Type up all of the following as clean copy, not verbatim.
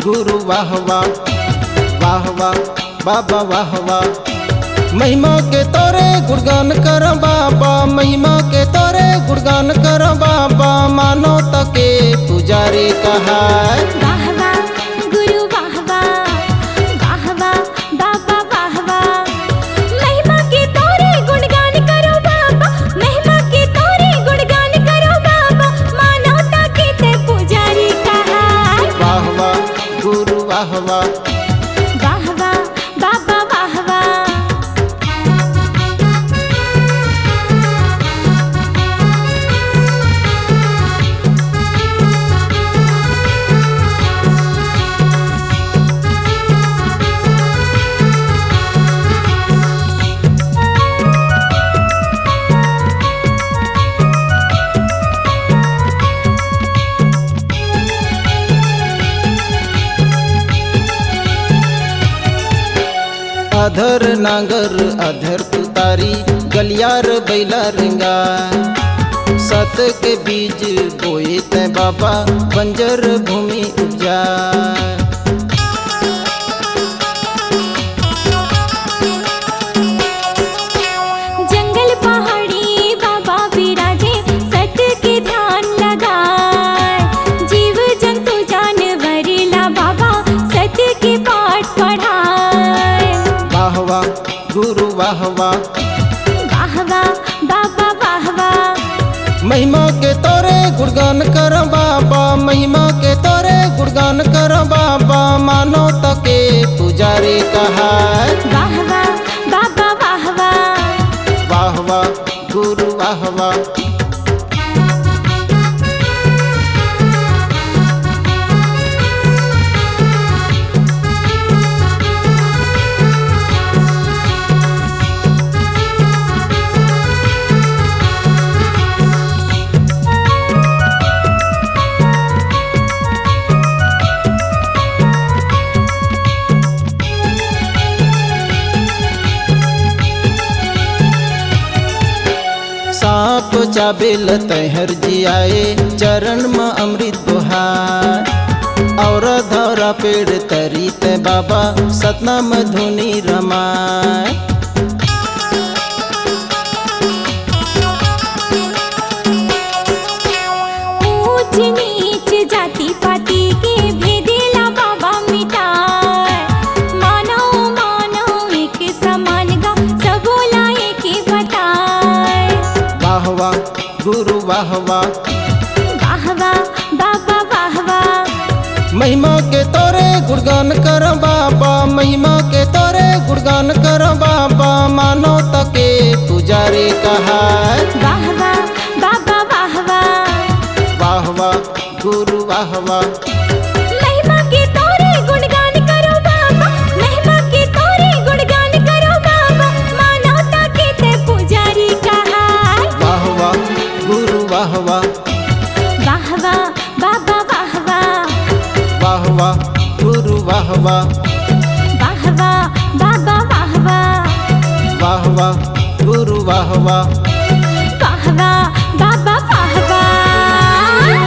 गुरु वाह वाह वाह वाह बाबा वाह वाह। महिमा के तोरे गुणगान कर बाबा, महिमा के तोरे गुणगान कर बाबा, मानो तके पुजारी कहा। वाह वाह गुरु वाह वाह वाह वाह बाबा वाह वाह। महिमा के तोरे गुणगान करो बाबा, महिमा के तोरे गुणगान करो बाबा, मानो ताके ते पुजारी कहा। वाह वाह गुरु वाह वाह वाह वाह बाबा वाह वाह। अधर नांगर अधर तुतारी, गलियार बैला रिंगा, सत के बीज बोए ते बाबा, बंजर भूमि उपजा। जंगल पहाड़ी बाबा विराजे, सत के ध्यान लगाए, जीव जंतु जानवर ला बाबा, सत के पाठ पढ़ाए। वाह वाह गुरु वाह वाह वाह वाह बाबा वाह वाह। महिमा के तोरे गुणगान कर बाबा, महिमा के तोरे गुणगान कर बाबा, मानो तके पुजारी कहा। वाह वाह बाबा वाह वाह। वाह वाह गुरु वाह वाह। सांप चाबेल तहर जियाए, चरण में अमृत बुहार, और धौरा पेड़ तरी ते बाबा, सतनाम धुनी रमाए। ऊंच नीच जाति पाति के भेदेला बाबा मिटाए, मानव मानव एक समान गा, सबोला एक बताए। वाह वाह गुरु वाह वाह वाह वाह बाबा वाह वाह। महिमा के तोरे गुणगान कर बाबा, महिमा के तोरे गुणगान कर बाबा, मानो तके पुजारी कहा। वाह वाह बाबा वाह वाह। वाह वाह गुरु वाह वाह। महिमा के तोरे गुणगान करो बाबा, महिमा के तोरे गुणगान करो बाबा, मानो ताके ते पुजारी कहा। वाह वाह गुरु वाह वाह वाह वाह बाबा वाह वाह। वाह वाह गुरु वाह वाह वाह वाह बाबा वाह वाह। वाह वाह गुरु वाह वाह। वाह वाह बाबा वाह वाह।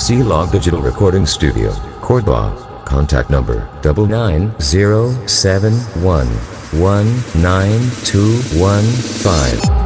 C-Log Digital Recording Studio, Cordoba. Contact number 99071192115.